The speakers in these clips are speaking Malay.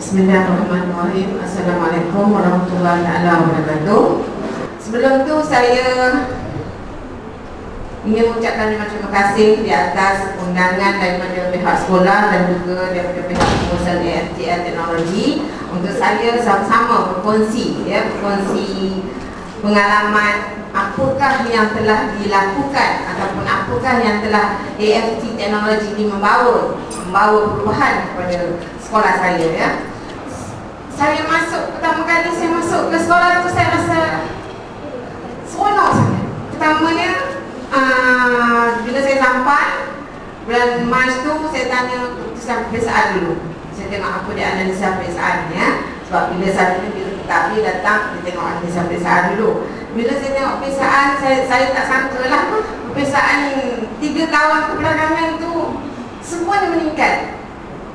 Bismillahirrahmanirrahim. Assalamualaikum warahmatullahi wabarakatuh. Sebelum tu saya ingin mengucapkan terima kasih di atas undangan daripada pihak sekolah dan juga daripada pihak pengurusan AFTL Teknologi untuk saya sama-sama berkongsi pengalaman apakah yang telah dilakukan ataupun apakah yang telah AFT Teknologi ini membawa perubahan kepada sekolah saya, ya. Saya masuk, pertama kali saya masuk ke sekolah tu saya rasa seronok sangat. Pertamanya bila saya sampai bulan Mac tu, saya tanya keputusan peperiksaan dulu. Saya tengok apa dia analisa peperiksaan, ya. Sebab bila dia datang, dia tengok analisa peperiksaan dulu. Bila saya tengok peperiksaan, saya tak sangka lah peperiksaan 3 tahun kebelakangan tu semuanya meningkat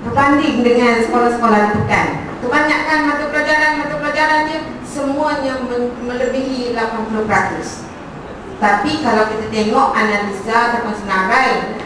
berbanding dengan sekolah-sekolah di Pekan. Kebanyakan mata pelajaran dia semuanya melebihi 80%. Tapi kalau kita tengok analisa ataupun senarai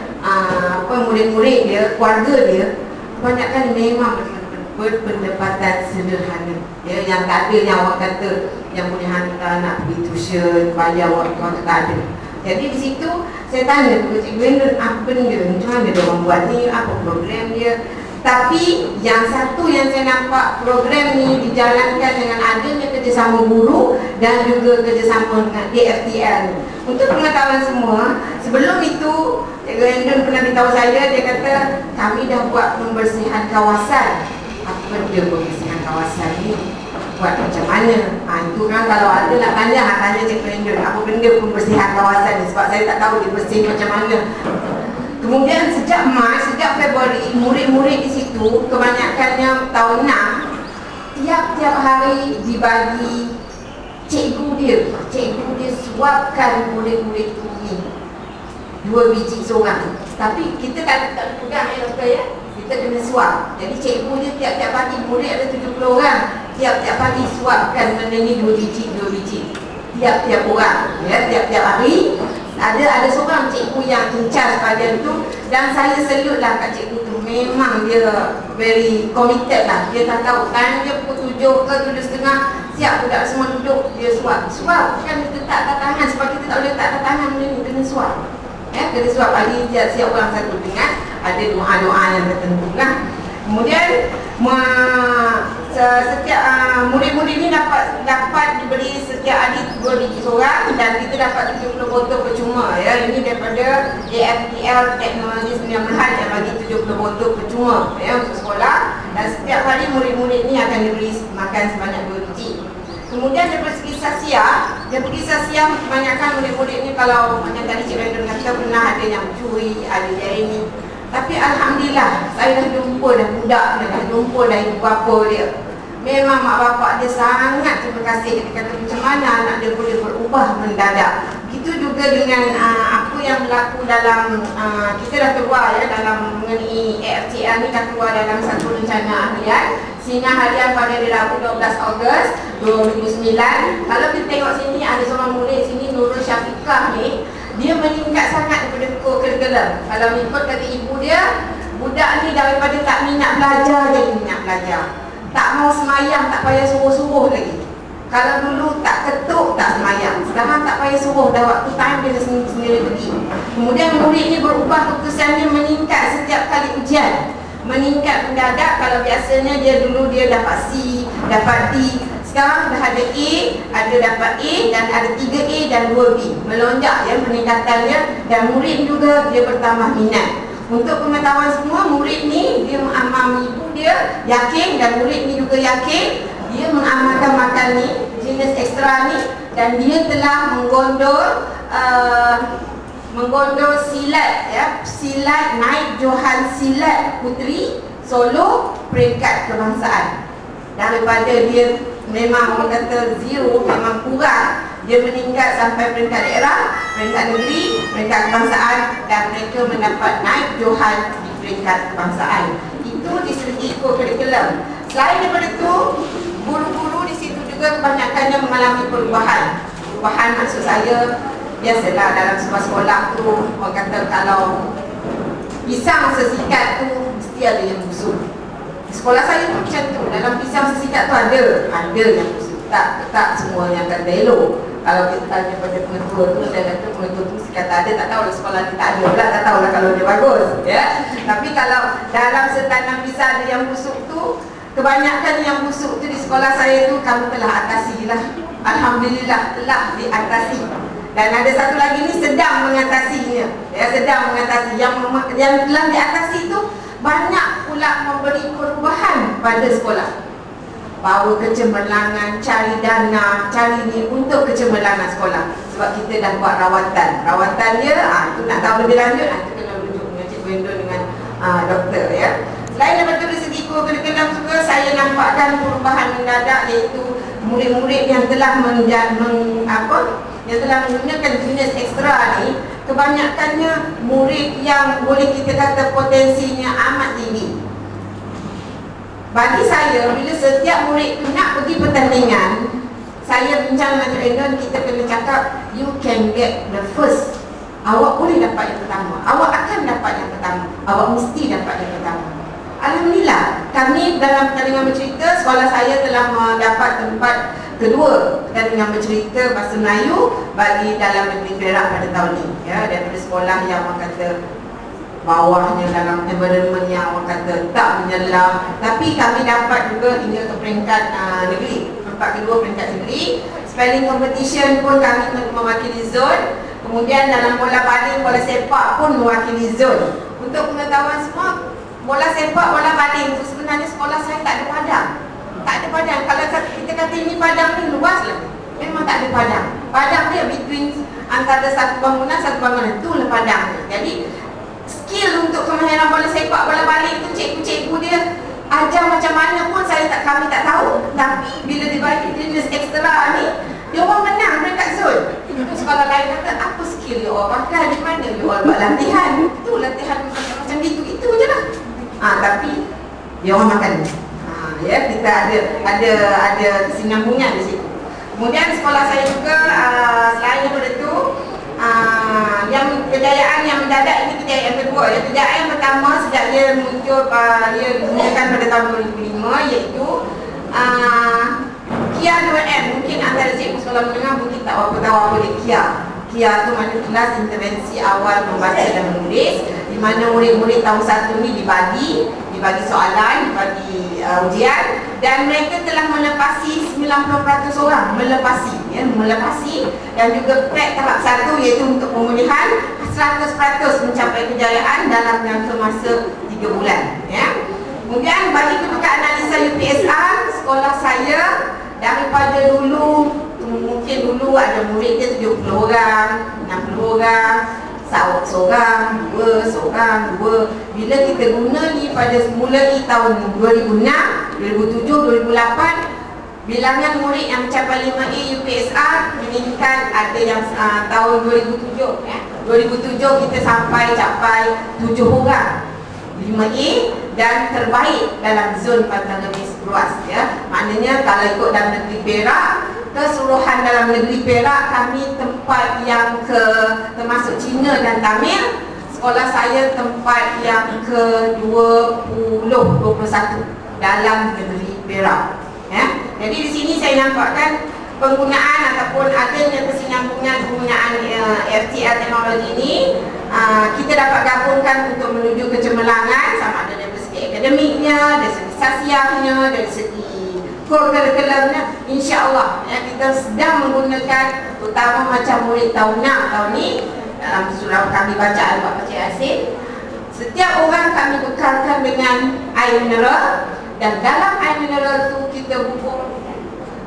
murid-murid dia, keluarga dia, kebanyakan memang berpendapatan sederhana, ya, yang tak ada yang awak kata yang boleh hantar nak pergi tuition, bayar waktu tak ada. Jadi di situ saya tanya kepada Cikgu Brandon, apa dia, macam mana dia orang buat ni, apa program dia. Tapi yang satu yang saya nampak, program ni dijalankan dengan adanya kerjasama guru dan juga kerjasama dengan AFTL. Untuk pengetahuan semua, sebelum itu Cikgu Brandon pernah beritahu saya, dia kata kami dah buat pembersihan kawasan. Apa dia pembersihan kawasan ni? Buat macam mana? Itu kan kalau ada nak tanya Cikgu Brandon apa benda pembersihan kawasan ni, sebab saya tak tahu dia bersih macam mana. Kemudian sejak Februari, murid-murid di situ kebanyakannya tahun 6, tiap-tiap hari dibagi cikgu dia suapkan murid-murid tu ni 2 biji seorang. Tapi kita tak pegang ya, kita kena suap. Jadi cikgu dia tiap-tiap pagi, murid ada 70 orang, tiap-tiap pagi suapkan benda ni 2 biji tiap-tiap orang, ya, tiap-tiap hari. Ada seorang cikgu yang in charge bahagian tu, dan saya salute lah kat cikgu tu. Memang dia very committed lah. Dia tak tahu time dia pukul 7 ke 7:30, siap budak semua duduk, dia suap kan, kita tak tangan, sebab kita tak boleh tak tangan, benda ni kena suap, ya, kena suap. Hari siap orang satu dengan ada doa-doa yang tertentu lah. Kemudian setiap murid-murid ni dapat diberi setiap hari 2 biji seorang, dan kita dapat 70 botol percuma, ya. Ini daripada AFTL Teknologi 9 Berhad yang bagi 70 botol percuma, ya, untuk sekolah. Dan setiap hari murid-murid ni akan diberi makan sebanyak 2 biji. Kemudian daripada segi sasia, kebanyakan murid-murid ni, kalau macam tadi Cik Brandon kata, pernah ada yang curi, ada yang ini. Tapi Alhamdulillah, saya dah jumpa budak dia, dah jumpa ibu bapa dia. Memang mak bapak dia sangat terima kasih. Dia kata macam mana anak dia boleh berubah mendadak. Begitu juga dengan apa yang berlaku dalam, kita dah keluar, ya, dalam mengenai AFTL ni dah keluar dalam satu rencana harian. Sinar harian pada hari Rabu 12 Ogos 2009. Kalau kita tengok sini, ada seorang murid sini, Nurul Syafiqah ni, dia meningkat sangat daripada curriculum. Kalau ikut kata ibu dia, budak ni daripada tak minat belajar jadi minat belajar. Tak mau semayang, tak payah suruh-suruh lagi. Kalau dulu tak ketuk, tak semayang. Sekarang tak payah suruh, dah waktu time dia sendiri pergi. Kemudian murid ni berubah keputusannya, meningkat setiap kali ujian. Meningkat mendadak. Kalau biasanya dulu dia dapat C, dapat D, sekarang dah ada A, ada dapat A, dan ada 3A dan 2B. Melonjak, ya, peningkatannya, dan murid juga dia bertambah minat. Untuk pengetahuan semua, murid ni dia mengamal ibu dia, yakin, dan murid ni juga yakin dia mengamalkan makan ni, jenis ekstra ni, dan dia telah menggondol silat, ya, silat naik Johan Silat Puteri Solo peringkat kebangsaan. Daripada dia memang orang kata zero, memang kurang, dia meningkat sampai peringkat daerah, peringkat negeri, peringkat kebangsaan, dan mereka mendapat naik Johan di peringkat kebangsaan. Itu di segi kurikulum. Selain daripada itu, guru-guru di situ juga kebanyakannya mengalami perubahan. Perubahan maksud saya, biasalah dalam sebuah sekolah tu, orang kata kalau pisang sesikat tu mesti ada yang busuk. Sekolah saya pun macam tu. Dalam pisang sesikat tu ada yang busuk. Tak semua yang kata elok. Kalau kita tanya pada pengetua tu, saya kata pengetua tu mesti kata ada, tak tahu lah sekolah ni tak ada pula, tak tahu lah kalau dia bagus, ya. Tapi kalau dalam setanam pisang ada yang busuk tu, kebanyakan yang busuk tu di sekolah saya tu kami telah atasi lah. Alhamdulillah telah diatasi. Dan ada satu lagi ni sedang mengatasinya, ya, sedang mengatasi. Yang telah diatasi tu banyak pula memberi perubahan pada sekolah. Bawa kecemerlangan, cari dana, cari ni untuk kecemerlangan sekolah. Sebab kita dah buat rawatan. Rawatan dia, itu nak tahu lebih lanjut, kita kena rujuk dengan Cik Wendon dengan doktor, ya. Selain daripada dari segi kurikulum juga, saya nampakkan perubahan mendadak, iaitu murid-murid yang telah yang telah menggunakan jenis ekstra ni, kebanyakannya murid yang boleh kita kata potensinya amat tinggi. Bagi saya, bila setiap murid tu nak pergi pertandingan, saya bincang dengan Cik Endon, kita kena cakap, you can get the first. Awak boleh dapat yang pertama, awak akan dapat yang pertama, awak mesti dapat yang pertama. Alhamdulillah, kami dalam pertandingan bercerita, sekolah saya telah mendapat tempat kedua pertandingan bercerita bahasa Melayu bagi dalam negeri Perak pada tahun ini, ya, daripada sekolah yang orang kata bawahnya dalam environment yang orang kata tak menyelam, tapi kami dapat juga hingga ke peringkat negeri, tempat kedua peringkat negeri. Spelling competition pun kami mewakili zon. Kemudian dalam bola baling, bola sepak pun mewakili zon. Untuk pengetahuan semua, bola sepak, bola baling itu sebenarnya sekolah saya tak ada padang. Tak ada padang. Kalau kita kata ini padang ni luas lah, memang tak ada padang. Padang dia between antara satu bangunan itulah padang. Jadi skill untuk kemahiran bola sepak, bola baling tu cikgu-cikgu dia ajar macam mana pun kami tak tahu. Tapi bila dibagi jenis ekstra ni, dia orang menang dekat zon. Itu sekolah lain kata, apa skill dia orang pakai, di mana dia orang buat latihan. Itu latihan macam itu je lah. Tapi dia orang makan. Ya, kita ada kesinambungan di situ. Kemudian sekolah saya juga selain daripada itu, yang kejayaan yang mendadak ini kejayaan yang kedua. Yang kejayaan yang pertama sejak dia muncul, dia digunakan pada tahun 2005, iaitu KIA 2M. Mungkin antara cikgu sekolah menengah mungkin tak berapa tahu apa dia KIA. KIA tu maknanya kelas intervensi awal membaca dan menulis, di mana murid-murid tahun 1 ni dibagi soalan, dibagi ujian, dan mereka telah melepasi 90% orang, melepasi, dan juga PET tahap 1 iaitu untuk pemulihan 100% mencapai kejayaan dalam jangka masa 3 bulan, ya. Kemudian bagi kedudukan analisa UPSR, sekolah saya daripada dulu, mungkin dulu ada murid dia 70 orang, 60 orang, seorang, dua. Bila kita guna ni pada mulai tahun 2006, 2007, 2008, bilangan murid yang mencapai 5A UPSR meningkat. Ada yang tahun 2007, 2007 kita capai 7 orang 5A, dan terbaik dalam zon Pantai Remis Ruas, ya. Maknanya kalau ikut dalam negeri Perak, keseluruhan dalam negeri Perak, kami tempat yang termasuk Cina dan Tamil, sekolah saya tempat yang ke-21 dalam negeri Perak, ya. Jadi di sini saya nampakkan penggunaan ataupun adanya kesinambungan penggunaan FTL teknologi ini, kita dapat gabungkan untuk menuju kecemerlangan, sama ada dari segi akademiknya, dari segi sasiahnya, dari segi kurikulumnya. InsyaAllah, ya, kita sedang menggunakan, terutama macam murid tahun 6 tahun ni, dalam surah kami baca Al-Baqarah Cik Asin, setiap orang kami bekalkan dengan air mineral, dan dalam air mineral tu kita bubur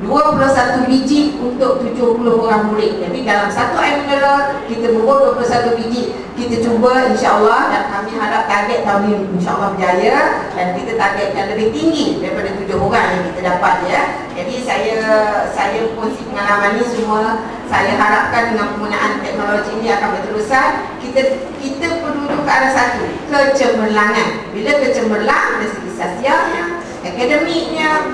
21 biji untuk 70 orang murid. Jadi dalam satu air mineral kita bubur 21 biji. Kita cuba, insyaAllah, dan kami harap target tahun ini insyaAllah berjaya, dan kita target yang lebih tinggi daripada 7 orang yang kita dapat, ya. Jadi saya kongsi pengalaman ini semua. Saya harapkan dengan penggunaan teknologi ini akan berterusan. Kita perlu ke arah satu, kecemerlangan. Bila kecemerlang dari segi sasialnya, akademiknya,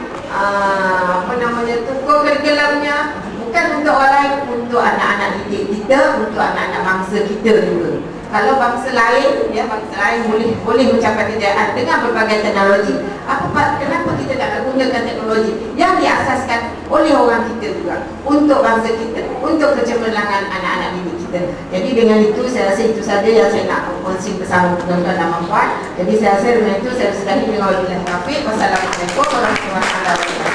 kurikulumnya, bukan untuk orang lain, untuk anak-anak didik kita, untuk anak-anak bangsa kita juga. Kalau bangsa lain, ya bangsa lain boleh mencapai kejayaan dengan berbagai teknologi. Kenapa kita tak gunakan teknologi yang diasaskan oleh orang kita juga untuk bangsa kita, untuk kecemerlangan anak-anak didik kita. Jadi dengan itu saya rasa itu saja yang saya nak kongsi bersama tuan-tuan dan puan. Jadi saya rasa dengan itu saya sudahi dengan wabillahi taufiq. Wassalamualaikum warahmatullahi wabarakatuh.